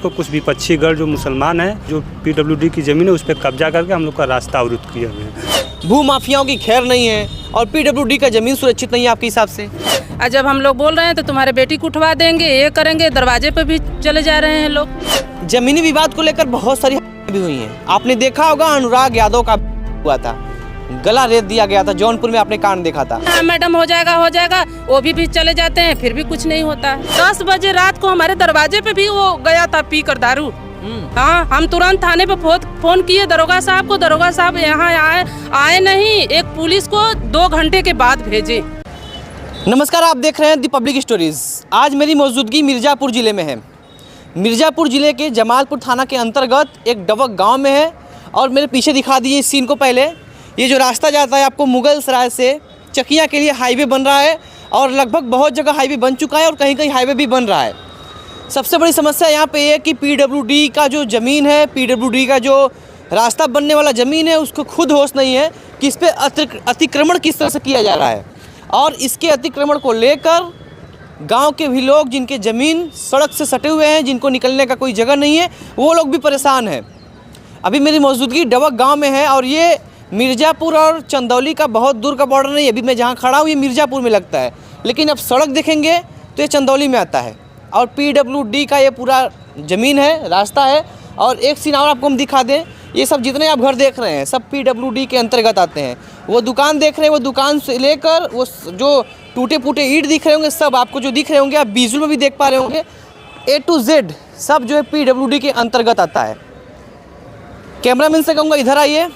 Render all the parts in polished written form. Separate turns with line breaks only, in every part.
उसको कुछ विपक्षी गढ़ जो मुसलमान है, जो पीडब्ल्यूडी की ज़मीन है उस पर कब्जा करके हम लोग का रास्ता अवरुद्ध किए हुए हैं।
भू माफियाओं की खैर नहीं है और पीडब्ल्यूडी का ज़मीन सुरक्षित नहीं है आपके हिसाब से?
जब हम लोग बोल रहे हैं तो तुम्हारे बेटी को उठवा देंगे, ये करेंगे, दरवाजे पे भी चले जा रहे हैं लोग।
जमीनी विवाद को लेकर बहुत सारी भी हुई हैं। आपने देखा होगा अनुराग यादव का हुआ था, गला रेत दिया गया था, जौनपुर में आपने कांड देखा था।
मैडम हो जाएगा, वो भी चले जाते हैं, फिर भी कुछ नहीं होता। 10 बजे रात को हमारे दरवाजे पे भी वो गया था पी कर दारू। हाँ, हम तुरंत थाने पे फोन किए दरोगा साहब को, दरोगा साहब यहाँ आए नहीं, एक पुलिस को 2 घंटे के बाद भेजे।
नमस्कार, आप देख रहे हैं दी पब्लिक स्टोरीज। आज मेरी मौजूदगी मिर्ज़ापुर ज़िले में है। मिर्ज़ापुर ज़िले के जमालपुर थाना के अंतर्गत एक डबक गांव में है और मेरे पीछे दिखा दीजिए इस सीन को। पहले ये जो रास्ता जाता है आपको मुगल सराय से चकिया के लिए हाईवे बन रहा है और लगभग बहुत जगह हाईवे बन चुका है और कहीं कहीं हाईवे भी बन रहा है। सबसे बड़ी समस्या यहाँ पे ये है कि पीडब्ल्यूडी का जो ज़मीन है, पीडब्ल्यूडी का जो रास्ता बनने वाला ज़मीन है, उसको खुद होश नहीं है कि इस पर अतिक्रमण किस तरह से किया जा रहा है। और इसके अतिक्रमण को लेकर गांव के भी लोग, जिनके ज़मीन सड़क से सटे हुए हैं, जिनको निकलने का कोई जगह नहीं है, वो लोग भी परेशान हैं। अभी मेरी मौजूदगी डबक गांव में है और ये मिर्ज़ापुर और चंदौली का बहुत दूर का बॉर्डर नहीं है। अभी मैं जहाँ खड़ा हूँ ये मिर्ज़ापुर में लगता है, लेकिन अब सड़क देखेंगे तो ये चंदौली में आता है और पीडब्ल्यूडी का ये पूरा ज़मीन है, रास्ता है। और एक सीन और आपको हम दिखा दें, ये सब जितने आप घर देख रहे हैं सब पीडब्ल्यूडी के अंतर्गत आते हैं। वो दुकान देख रहे हैं, वो दुकान से लेकर वो जो टूटे फूटे ईंट दिख रहे होंगे, सब आपको जो दिख रहे होंगे, आप विजुअल में भी देख पा रहे होंगे, A to Z सब जो है पीडब्ल्यूडी के अंतर्गत आता है। कैमरामैन से कहूँगा इधर आइए,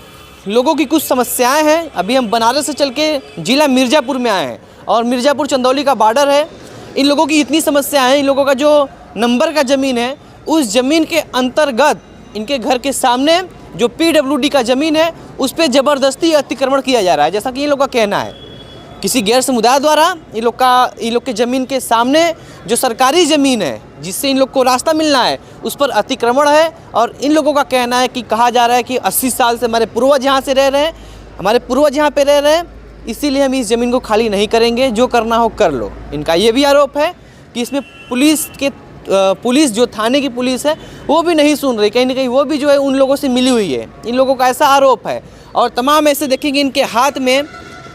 लोगों की कुछ समस्याएं हैं। अभी हम बनारस से चल के ज़िला मिर्ज़ापुर में आए हैं और मिर्ज़ापुर चंदौली का बॉर्डर है। इन लोगों की इतनी समस्याएं हैं, इन लोगों का जो नंबर का ज़मीन है, उस ज़मीन के अंतर्गत इनके घर के सामने जो पीडब्ल्यूडी का ज़मीन है उस पर ज़बरदस्ती अतिक्रमण किया जा रहा है, जैसा कि इन लोग का कहना है। किसी गैर समुदाय द्वारा इन लोग के ज़मीन के सामने जो सरकारी ज़मीन है, जिससे इन लोग को रास्ता मिलना है, उस पर अतिक्रमण है। और इन लोगों का कहना है कि कहा जा रहा है कि 80 साल से हमारे पूर्वज यहाँ से रह रहे हैं, हमारे पूर्वज यहाँ पे रह रहे हैं, इसीलिए हम इस ज़मीन को खाली नहीं करेंगे, जो करना हो कर लो। इनका ये भी आरोप है कि इसमें पुलिस जो थाने की पुलिस है वो भी नहीं सुन रही, कहीं ना कहीं वो भी जो है उन लोगों से मिली हुई है। इन लोगों का ऐसा आरोप है। और तमाम ऐसे देखेंगे इनके हाथ में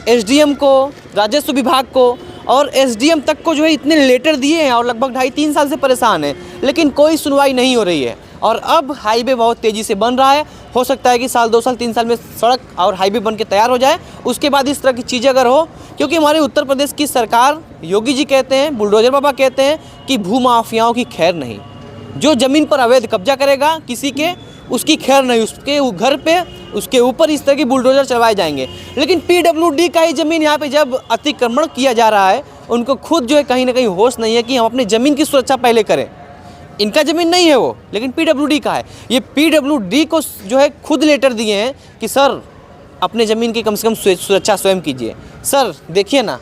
एसडीएम को, राजस्व विभाग को और एसडीएम तक को जो है इतने लेटर दिए हैं और लगभग 2.5-3 साल से परेशान हैं, लेकिन कोई सुनवाई नहीं हो रही है। और अब हाईवे बहुत तेज़ी से बन रहा है। हो सकता है कि साल 2 साल 3 साल में सड़क और हाईवे बन के तैयार हो जाए, उसके बाद इस तरह की चीज़ें अगर हो, क्योंकि हमारे उत्तर प्रदेश की सरकार, योगी जी कहते हैं, बुलडोजर बाबा कहते हैं कि भू माफियाओं की खैर नहीं। जो ज़मीन पर अवैध कब्जा करेगा किसी के, उसकी खैर नहीं, उसके घर पे उसके ऊपर इस तरह की बुलडोजर चलवाए जाएंगे। लेकिन पीडब्ल्यूडी का ही ज़मीन यहाँ पे जब अतिक्रमण किया जा रहा है, उनको खुद जो है कहीं ना कहीं होश नहीं है कि हम अपनी ज़मीन की सुरक्षा पहले करें। इनका ज़मीन नहीं है वो, लेकिन पीडब्ल्यूडी का है। ये पीडब्ल्यूडी को जो है खुद लेटर दिए हैं कि सर अपने ज़मीन की कम से कम सुरक्षा स्वयं कीजिए। सर देखिए ना,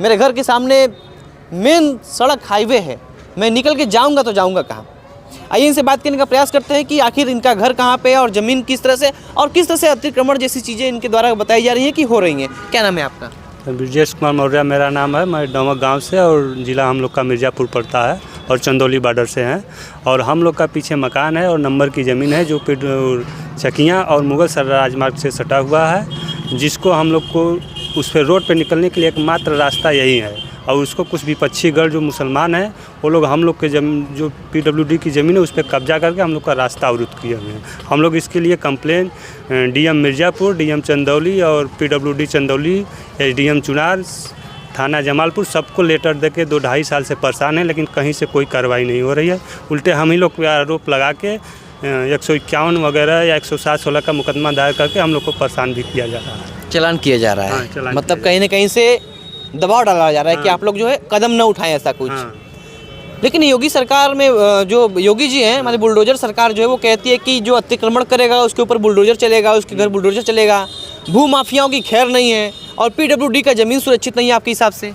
मेरे घर के सामने मेन सड़क हाईवे है, मैं निकल के जाऊँगा तो जाऊँगा कहाँ? आइए इनसे बात करने का प्रयास करते हैं कि आखिर इनका घर कहाँ पे है और ज़मीन किस तरह से और किस तरह से अतिक्रमण जैसी चीज़ें इनके द्वारा बताई जा रही हैं कि हो रही हैं। क्या नाम है आपका?
ब्रजेश कुमार मौर्य मेरा नाम है। मैं डबक गांव से और ज़िला हम लोग का मिर्ज़ापुर पड़ता है और चंदौली बॉर्डर से हैं। और हम लोग का पीछे मकान है और नंबर की ज़मीन है जो चकिया और मुगल सर राजमार्ग से सटा हुआ है, जिसको हम लोग को उस पर रोड पर निकलने के लिए एकमात्र रास्ता यही है। और उसको कुछ विपक्षी गढ़ जो मुसलमान हैं, वो लोग हम लोग के जो पीडब्ल्यूडी की ज़मीन है उस पर कब्जा करके हम लोग का रास्ता अवरुद्ध किए हुए हैं। हम लोग इसके लिए complain DM Mirzapur, DM Chandauli और पीडब्ल्यूडी चंदौली, एसडीएम चुनार, थाना जमालपुर, सबको लेटर देके 2-2.5 साल से परेशान है, लेकिन कहीं से कोई कार्रवाई नहीं हो रही है। उल्टे हम ही लोग पे आरोप लगा के 151 वगैरह या 107-16 का मुकदमा दायर करके हम लोग को परेशान भी किया जा रहा है,
चलान किया जा रहा है।
हाँ,
मतलब कहीं ना कहीं से दबाव डाला जा रहा है कि आप लोग जो है कदम न उठाएं, ऐसा कुछ। लेकिन योगी सरकार में जो योगी जी हैं, हमारी बुलडोजर सरकार जो है वो कहती है कि जो अतिक्रमण करेगा उसके ऊपर बुलडोजर चलेगा, उसके घर बुलडोजर चलेगा, भू माफियाओं की खैर नहीं है और पीडब्ल्यूडी का ज़मीन सुरक्षित नहीं है आपके हिसाब से।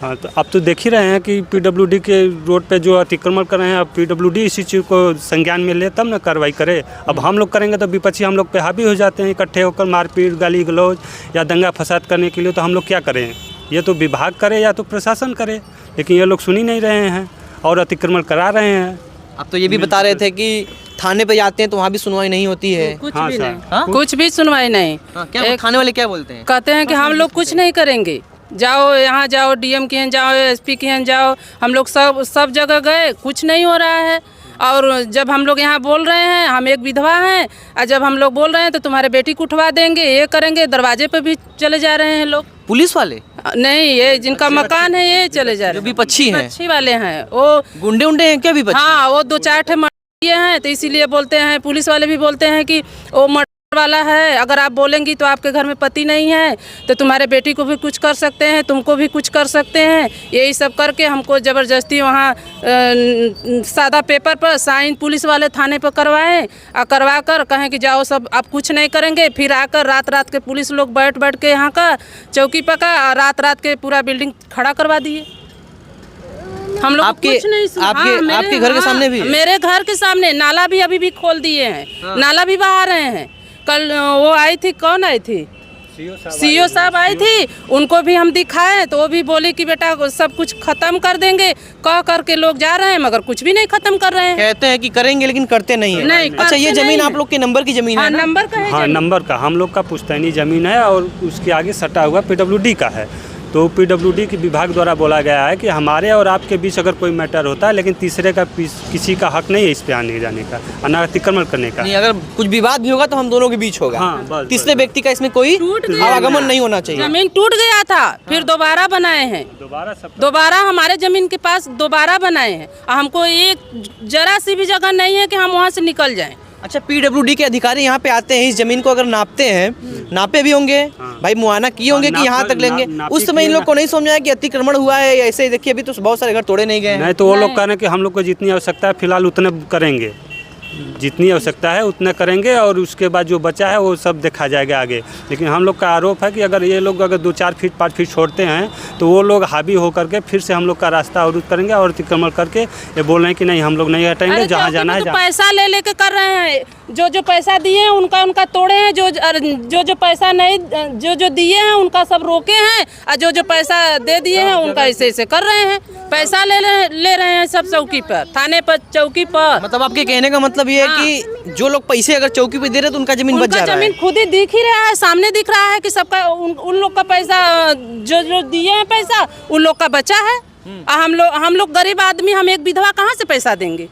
हाँ, तो अब तो देख ही रहे हैं कि पीडब्ल्यूडी के रोड पे जो अतिक्रमण कर रहे हैं, अब पीडब्ल्यूडी इसी चीज़ को संज्ञान में ले तब ना कार्रवाई करे। अब हम लोग करेंगे तो विपक्षी हम लोग पे हावी हो जाते हैं, इकट्ठे होकर मारपीट, गाली गलौज या दंगा फसाद करने के लिए। तो हम लोग क्या करें? ये तो विभाग करे या तो प्रशासन करे, लेकिन ये लोग सुन ही नहीं रहे हैं और अतिक्रमण करा रहे हैं।
आप तो ये भी बता रहे थे कि थाने पे जाते हैं तो वहाँ भी सुनवाई नहीं होती है।
कुछ
हाँ
भी
सर।
नहीं,
हाँ?
कुछ भी सुनवाई नहीं।
क्या थाने वाले क्या बोलते हैं?
कहते हैं कि हम लोग कुछ नहीं करेंगे, जाओ यहाँ जाओ, डीएम के यहाँ जाओ, एसपी के यहाँ जाओ। हम लोग सब जगह गए, कुछ नहीं हो रहा है। और जब हम लोग यहाँ बोल रहे हैं, हम एक विधवा हैं, और जब हम लोग बोल रहे हैं तो तुम्हारे बेटी को उठवा देंगे, ये करेंगे, दरवाजे पे भी चले जा रहे हैं लोग।
पुलिस वाले?
नहीं, ये जिनका मकान है ये चले जा रहे
जो
हैं।
विपक्षी हैं,
विपक्षी वाले हैं वो।
गुंडे उंडे हैं क्या विपक्षी?
हाँ, वो 2-4 ठे ये हैं, तो इसीलिए बोलते हैं, पुलिस वाले भी बोलते हैं कि वो मर्डर वाला है, अगर आप बोलेंगी तो आपके घर में पति नहीं है तो तुम्हारे बेटी को भी कुछ कर सकते हैं, तुमको भी कुछ कर सकते हैं। यही सब करके हमको ज़बरदस्ती वहाँ सादा पेपर पर साइन पुलिस वाले थाने पर करवाएं, और करवा कर कहें कि जाओ सब, आप कुछ नहीं करेंगे। फिर आकर रात के पुलिस लोग बैठ के यहाँ का चौकी पका, और रात के पूरा बिल्डिंग खड़ा करवा दिए। हम लोग कुछ नहीं सुना।
आपके घर के सामने भी है?
मेरे घर के सामने नाला भी अभी भी खोल दिए हैं। नाला भी बहा रहे हैं। कल वो आई थी, कौन आई थी? सीओ साहब आई थी, उनको भी हम दिखाए तो वो भी बोले कि बेटा सब कुछ खत्म कर देंगे, कह करके लोग जा रहे हैं मगर कुछ भी नहीं खत्म कर रहे हैं।
कहते हैं कि करेंगे लेकिन करते नहीं है।
नहीं,
अच्छा, ये
करते
जमीन
नहीं
आप लोग के नंबर की जमीन है ना?
नंबर का है
हाँ,
जमीन।
नंबर का हम लोग का पुश्तैनी ज़मीन है और उसके आगे सटा हुआ पीडब्ल्यूडी का है। तो पीडब्ल्यूडी के विभाग द्वारा बोला गया है कि हमारे और आपके बीच अगर कोई मैटर होता है, लेकिन तीसरे का किसी का हक नहीं है इस पे आने जाने का, अतिक्रमण करने का।
नहीं, अगर कुछ विवाद भी होगा तो हम दोनों के बीच होगा।
हाँ, बस,
तीसरे व्यक्ति का इसमें कोई
टूट गया
आवागमन
था।
नहीं होना चाहिए।
जमीन टूट गया था, फिर दोबारा बनाए हैं। दोबारा हमारे जमीन के पास दोबारा बनाए हैं। हमको एक जरा सी भी जगह नहीं है कि हम वहाँ से निकल जाएं।
अच्छा, पीडब्ल्यूडी के अधिकारी यहाँ पे आते हैं, इस जमीन को अगर नापते हैं, नापे भी होंगे भाई, मुआयना किए होंगे कि यहाँ तक लेंगे। उस समय इन लोग को नहीं समझ आया कि अतिक्रमण हुआ है। ऐसे ही देखिए, अभी तो बहुत सारे घर तोड़े नहीं गए हैं।
नहीं, तो वो लोग कह रहे हैं कि हम लोग को जितनी आवश्यकता है फिलहाल उतने करेंगे, जितनी आवश्यकता है उतना करेंगे, और उसके बाद जो बचा है वो सब देखा जाएगा आगे। लेकिन हम लोग का आरोप है कि अगर ये लोग अगर 2-4 फीट 5 फीट छोड़ते हैं तो वो लोग हावी होकर के फिर से हम लोग का रास्ता अवरुद्ध करेंगे और अतिक्रमण करके ये बोल रहे हैं कि नहीं हम लोग नहीं हटाएंगे, जहाँ जाना है।
पैसा ले लेके कर रहे हैं, जो पैसा दिए हैं उनका तोड़े हैं, जो पैसा नहीं, जो दिए हैं उनका सब रोके हैं, और जो पैसा दे दिए हैं उनका ऐसे कर रहे हैं। पैसा ले रहे हैं सब चौकी पर, थाने पर, चौकी पर।
मतलब आपके कहने का मतलब ये है कि जो लोग पैसे अगर चौकी पे दे रहे हैं तो उनका जमीन बच जा रहा है।
जमीन खुद ही दिख ही रहा है, सामने दिख रहा है कि सबका उन लोग का पैसा, जो दिए हैं पैसा उन लोग का बचा है। हम लोग गरीब आदमी, हम एक विधवा कहाँ से पैसा देंगे?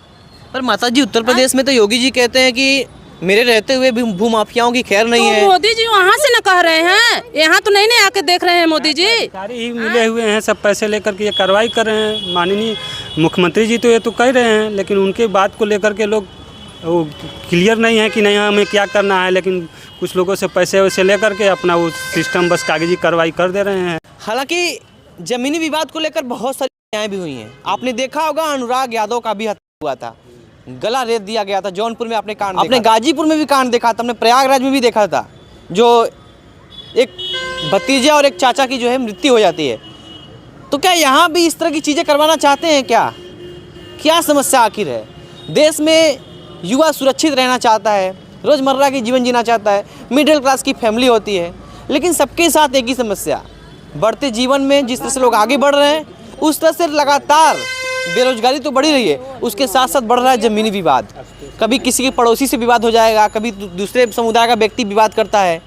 पर माताजी, उत्तर प्रदेश में तो योगी जी कहते हैं कि मेरे रहते हुए भी भूमाफियाओं की खैर नहीं है।
मोदी जी वहाँ से न कह रहे हैं, यहाँ तो नहीं आके देख रहे हैं मोदी जी।
अधिकारी ही मिले हुए हैं, सब पैसे लेकर के ये कार्रवाई कर रहे हैं। माननीय मुख्यमंत्री जी तो ये तो कह रहे हैं, लेकिन उनके बात को लेकर के लोग वो क्लियर नहीं है कि नहीं हमें क्या करना है। लेकिन कुछ लोगों से पैसे वैसे लेकर के अपना वो सिस्टम बस कागजी कार्रवाई कर दे रहे हैं।
हालांकि जमीनी विवाद को लेकर बहुत सारी हत्याएं भी हुई हैं। आपने देखा होगा, अनुराग यादव का भी हत्या हुआ था, गला रेत दिया गया था। जौनपुर में आपने कांड, आपने गाजीपुर में भी कांड देखा था, आपने प्रयागराज में भी देखा था, जो एक भतीजे और एक चाचा की जो है मृत्यु हो जाती है। तो क्या यहाँ भी इस तरह की चीज़ें करवाना चाहते हैं क्या समस्या आखिर है? देश में युवा सुरक्षित रहना चाहता है, रोज़मर्रा की जीवन जीना चाहता है, मिडिल क्लास की फैमिली होती है, लेकिन सबके साथ एक ही समस्या, बढ़ते जीवन में जिस तरह से लोग आगे बढ़ रहे हैं उस तरह से लगातार बेरोजगारी तो बढ़ी रही है, उसके साथ साथ बढ़ रहा है ज़मीनी विवाद। कभी किसी के पड़ोसी से विवाद हो जाएगा, कभी दूसरे समुदाय का व्यक्ति विवाद करता है।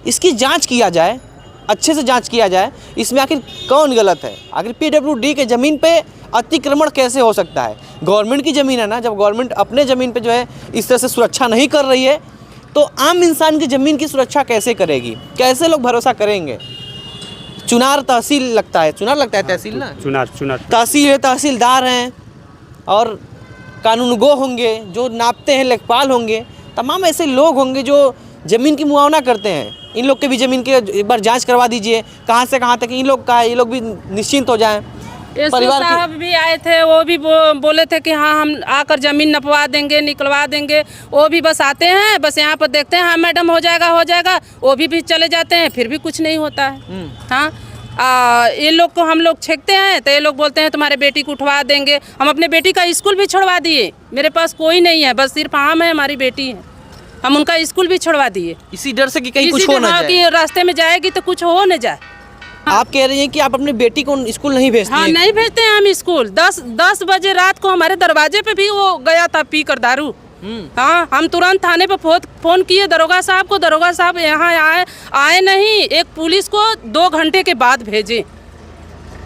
इसकी जांच किया जाए, अच्छे से जांच किया जाए, इसमें आखिर कौन गलत है। आखिर पीडब्ल्यूडी के ज़मीन पे अतिक्रमण कैसे हो सकता है? गवर्नमेंट की ज़मीन है ना, जब गवर्नमेंट अपने ज़मीन पे जो है इस तरह से सुरक्षा नहीं कर रही है तो आम इंसान की ज़मीन की सुरक्षा कैसे करेगी? कैसे लोग भरोसा करेंगे? चुनार तहसील लगता है, तहसील ना, चुनार तहसील है, तहसीलदार हैं और कानूनगो होंगे जो नापते हैं, लेखपाल होंगे, तमाम ऐसे लोग होंगे जो ज़मीन की मुआवना करते हैं। इन लोग के भी ज़मीन के एक बार जांच करवा दीजिए, कहाँ से कहाँ तक इन लोग का है, ये लोग भी निश्चिंत हो जाएं।
परिवार साहब भी आए थे, वो भी बोले थे कि हाँ हम आकर ज़मीन नपवा देंगे, निकलवा देंगे। वो भी बस आते हैं, बस यहाँ पर देखते हैं, हाँ मैडम हो जाएगा, वो भी चले जाते हैं, फिर भी कुछ नहीं होता है। हाँ, ये लोग को हम लोग छेकते हैं तो ये लोग बोलते हैं तुम्हारे बेटी को उठवा देंगे। हम अपने बेटी का स्कूल भी छुड़वा दिए, मेरे पास कोई नहीं है, बस सिर्फ हम है, हमारी बेटी है, हम उनका स्कूल भी छुड़वा दिए
इसी डर से कि कहीं कुछ हो ना जाए,
कि रास्ते में जाएगी तो कुछ हो न जाए।
आप कह रही हैं कि आप अपनी बेटी को स्कूल नहीं भेजती
हाँ
हैं।
नहीं भेजते हैं हम स्कूल। 10 बजे रात को हमारे दरवाजे पे भी वो गया था पी कर दारू। हाँ, हम तुरंत थाने पे फोन किए दरोगा साहब को। दरोगा साहब यहाँ आए नहीं, एक पुलिस को 2 घंटे के बाद भेजे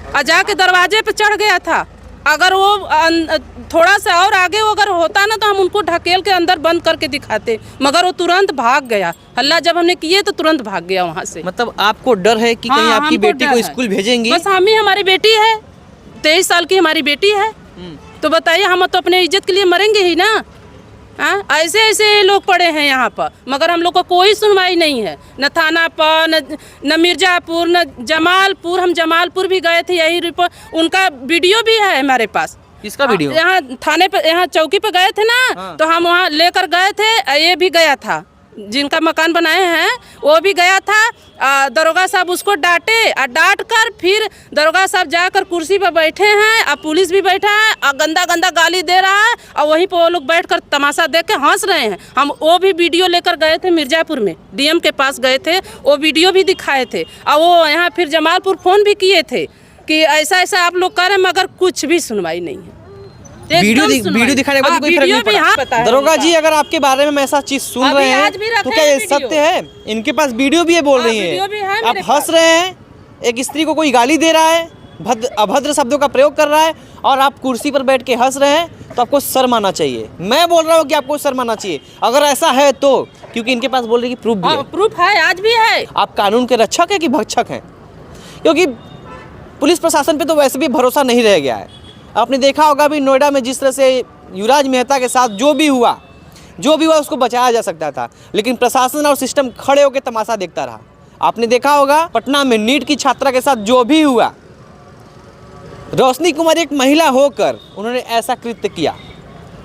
और जाके दरवाजे पे चढ़ गया था। अगर वो थोड़ा सा और आगे अगर होता ना तो हम उनको ढकेल के अंदर बंद करके दिखाते, मगर वो तुरंत भाग गया। हल्ला जब हमने किए तो तुरंत भाग गया वहाँ से।
मतलब आपको डर है कि कहीं
हाँ,
आपकी
हमको
बेटी
डर
को
है।
स्कूल भेजेंगी?
बस हम ही, हमारी बेटी है, 23 साल की हमारी बेटी है। तो बताइए, हम तो अपने इज्जत के लिए मरेंगे ही ना। हाँ, ऐसे ऐसे लोग पड़े हैं यहाँ पर, मगर हम लोग को कोई सुनवाई नहीं है, न थाना पर, न मिर्जापुर, न जमालपुर। हम जमालपुर भी गए थे, यही रिपोर्ट, उनका वीडियो भी है हमारे पास।
किसका वीडियो?
यहाँ थाने पे, यहाँ चौकी पे गए थे ना।
हाँ।
तो हम वहाँ लेकर गए थे, ये भी गया था, जिनका मकान बनाए हैं वो भी गया था। दरोगा साहब उसको डांटे और डांट कर फिर दरोगा साहब जाकर कुर्सी पर बैठे हैं और पुलिस भी बैठा है और गंदा गंदा गाली दे रहा है और वहीं पर वो लोग बैठकर तमाशा देख के हंस रहे हैं। हम वो भी वीडियो लेकर गए थे, मिर्जापुर में डीएम के पास गए थे, वो वीडियो भी दिखाए थे। और वो यहाँ फिर जमालपुर फ़ोन भी किए थे कि ऐसा ऐसा आप लोग कर रहे हैं, मगर कुछ भी सुनवाई नहीं है।
वीडियो दिखाने के बाद कोई फर्क नहीं पड़ा। दरोगा जी, अगर आपके बारे में ऐसा चीज सुन रहे हैं तो क्या ये सत्य है? इनके पास वीडियो भी है, बोल रही हैं आप हंस रहे हैं, एक स्त्री को कोई गाली दे रहा है, अभद्र शब्दों का प्रयोग कर रहा है और आप कुर्सी पर बैठ के हंस रहे हैं, तो आपको शर्म आना चाहिए। मैं बोल रहा हूँ कि आपको शर्म आना चाहिए अगर ऐसा है तो, क्योंकि इनके पास बोल रही है कि प्रूफ भी है।
प्रूफ है, आज भी है।
आप कानून के रक्षक है कि भक्षक हैं? क्योंकि पुलिस प्रशासन पे तो वैसे भी भरोसा नहीं रह गया है। आपने देखा होगा भी नोएडा में जिस तरह से युवराज मेहता के साथ जो भी हुआ उसको बचाया जा सकता था, लेकिन प्रशासन और सिस्टम खड़े होकर तमाशा देखता रहा। आपने देखा होगा पटना में नीट की छात्रा के साथ जो भी हुआ, रोशनी कुमार एक महिला होकर उन्होंने ऐसा कृत्य किया,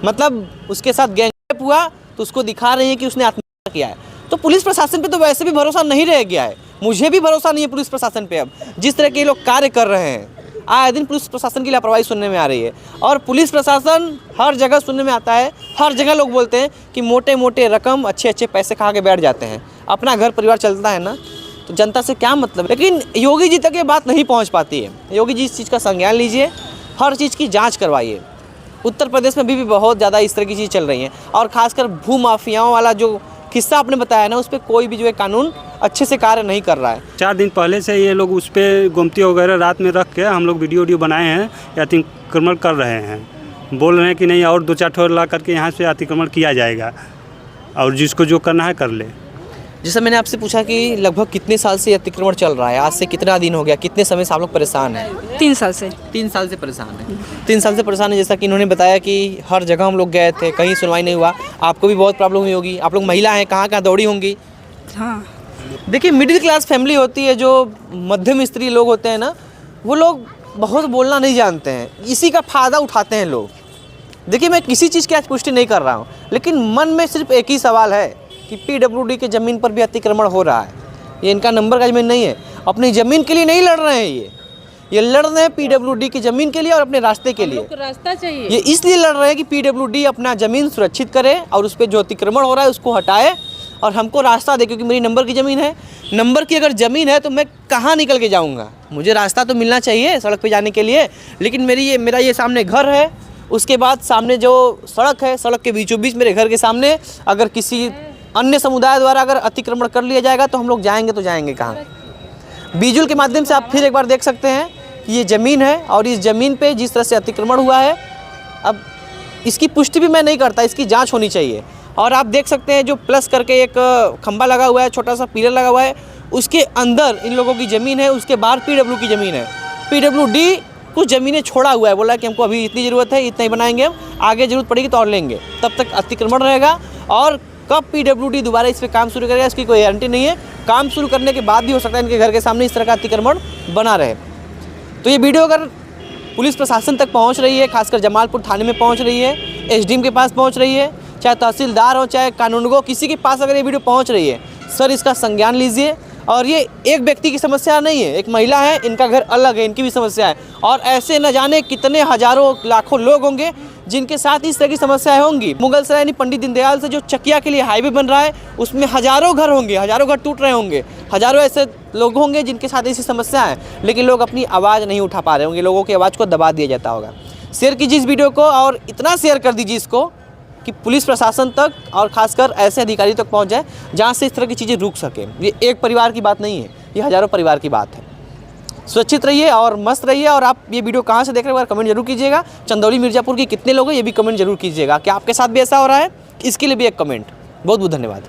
मतलब उसके साथ गैंगरेप हुआ तो उसको दिखा रही है कि उसने आत्महत्या किया है। तो पुलिस प्रशासन पे तो वैसे भी भरोसा नहीं रह गया है। मुझे भी भरोसा नहीं है पुलिस प्रशासन पे। अब जिस तरह के लोग कार्य कर रहे हैं, आए दिन पुलिस प्रशासन की लापरवाही सुनने में आ रही है। और पुलिस प्रशासन हर जगह सुनने में आता है, हर जगह लोग बोलते हैं कि मोटे मोटे रकम, अच्छे अच्छे पैसे खा के बैठ जाते हैं, अपना घर परिवार चलता है ना, तो जनता से क्या मतलब। लेकिन योगी जी तक ये बात नहीं पहुंच पाती है। योगी जी इस चीज़ का संज्ञान लीजिए, हर चीज़ की जाँच करवाइए। उत्तर प्रदेश में भी बहुत ज़्यादा इस तरह की चीज़ चल रही हैं, और ख़ासकर भू माफियाओं वाला जो किस्सा आपने बताया ना, उस पर कोई भी जो है कानून अच्छे से कार्य नहीं कर रहा है।
4 दिन पहले से ये लोग उस पर गोमती वगैरह रात में रख के हम लोग वीडियो बनाए हैं, अतिक्रमण कर रहे हैं। बोल रहे हैं कि नहीं और 2-4 ठोर ला करके यहाँ से अतिक्रमण किया जाएगा और जिसको जो करना है कर ले।
जैसे मैंने आपसे पूछा कि लगभग कितने साल से अतिक्रमण चल रहा है, आज से कितना दिन हो गया, कितने समय से आप लोग परेशान हैं?
3 साल से।
3 साल से परेशान है। 3 साल से परेशान है। जैसा कि इन्होंने बताया कि हर जगह हम लोग गए थे, कहीं सुनवाई नहीं हुआ। आपको भी बहुत प्रॉब्लम हुई होगी, आप लोग महिला हैं, कहाँ कहाँ दौड़ी होंगी।
हाँ,
देखिए, मिडिल क्लास फैमिली होती है, जो मध्यम स्त्री लोग होते हैं ना, वो लोग बहुत बोलना नहीं जानते हैं, इसी का फ़ायदा उठाते हैं लोग। देखिए, मैं किसी चीज़ की आज पुष्टि नहीं कर रहा हूँ, लेकिन मन में सिर्फ एक ही सवाल है कि PWD के ज़मीन पर भी अतिक्रमण हो रहा है। ये इनका नंबर का ज़मीन नहीं है, अपनी ज़मीन के लिए नहीं लड़ रहे हैं, ये लड़ रहे हैं PWD की ज़मीन के लिए और अपने रास्ते के लिए।
रास्ता चाहिए।
ये इसलिए लड़ रहे हैं कि PWD अपना ज़मीन सुरक्षित करे और उस पर जो अतिक्रमण हो रहा है उसको हटाए और हमको रास्ता दे, क्योंकि मेरी नंबर की ज़मीन है। नंबर की अगर ज़मीन है तो मैं कहाँ निकल के जाऊँगा? मुझे रास्ता तो मिलना चाहिए सड़क पे जाने के लिए। लेकिन मेरा ये सामने घर है, उसके बाद सामने जो सड़क है, सड़क के बीचों बीच मेरे घर के सामने अगर किसी अन्य समुदाय द्वारा अगर अतिक्रमण कर लिया जाएगा तो हम लोग जाएंगे तो जाएंगे कहाँ? विजुअल के माध्यम से आप फिर एक बार देख सकते हैं कि ये ज़मीन है और इस ज़मीन पे जिस तरह से अतिक्रमण हुआ है, अब इसकी पुष्टि भी मैं नहीं करता, इसकी जांच होनी चाहिए। और आप देख सकते हैं जो प्लस करके एक खंबा लगा हुआ है, छोटा सा पिलर लगा हुआ है, उसके अंदर इन लोगों की ज़मीन है, उसके बाहर PW की ज़मीन है। PWD कुछ ज़मीनें छोड़ा हुआ है, बोला कि हमको अभी इतनी ज़रूरत है, इतना ही बनाएंगे हम, आगे ज़रूरत पड़ेगी तो और लेंगे। तब तक अतिक्रमण रहेगा और कब PWD दोबारा इस पर काम शुरू करेगा इसकी कोई गारंटी नहीं है। काम शुरू करने के बाद भी हो सकता है इनके घर के सामने इस तरह का अतिक्रमण बना रहे। तो ये वीडियो अगर पुलिस प्रशासन तक पहुंच रही है, खासकर जमालपुर थाने में पहुंच रही है, SDM के पास पहुंच रही है, चाहे तहसीलदार हो चाहे कानूनगो, किसी के पास अगर ये वीडियो पहुंच रही है, सर इसका संज्ञान लीजिए। और ये एक व्यक्ति की समस्या नहीं है, एक महिला है, इनका घर अलग है, इनकी भी समस्या है। और ऐसे न जाने कितने हज़ारों लाखों लोग होंगे जिनके साथ इस तरह की समस्याएं होंगी। मुगलसराय यानी पंडित दीनदयाल से जो चकिया के लिए हाईवे बन रहा है, उसमें हज़ारों घर होंगे, हज़ारों घर टूट रहे होंगे, हज़ारों ऐसे लोग होंगे जिनके साथ ऐसी समस्या है, लेकिन लोग अपनी आवाज़ नहीं उठा पा रहे होंगे, लोगों की आवाज़ को दबा दिया जाता होगा। शेयर कीजिए इस वीडियो को और इतना शेयर कर दीजिए इसको कि पुलिस प्रशासन तक और ख़ासकर ऐसे अधिकारी तक पहुंच जाए जहां से इस तरह की चीज़ें रुक सकें। ये एक परिवार की बात नहीं है, ये हज़ारों परिवार की बात है। सुरक्षित रहिए और मस्त रहिए। और आप ये वीडियो कहाँ से देख रहे हो कमेंट जरूर कीजिएगा। चंदौली मिर्ज़ापुर के कितने लोग हैं ये भी कमेंट जरूर कीजिएगा कि आपके साथ भी ऐसा हो रहा है, इसके लिए भी एक कमेंट। बहुत बहुत धन्यवाद।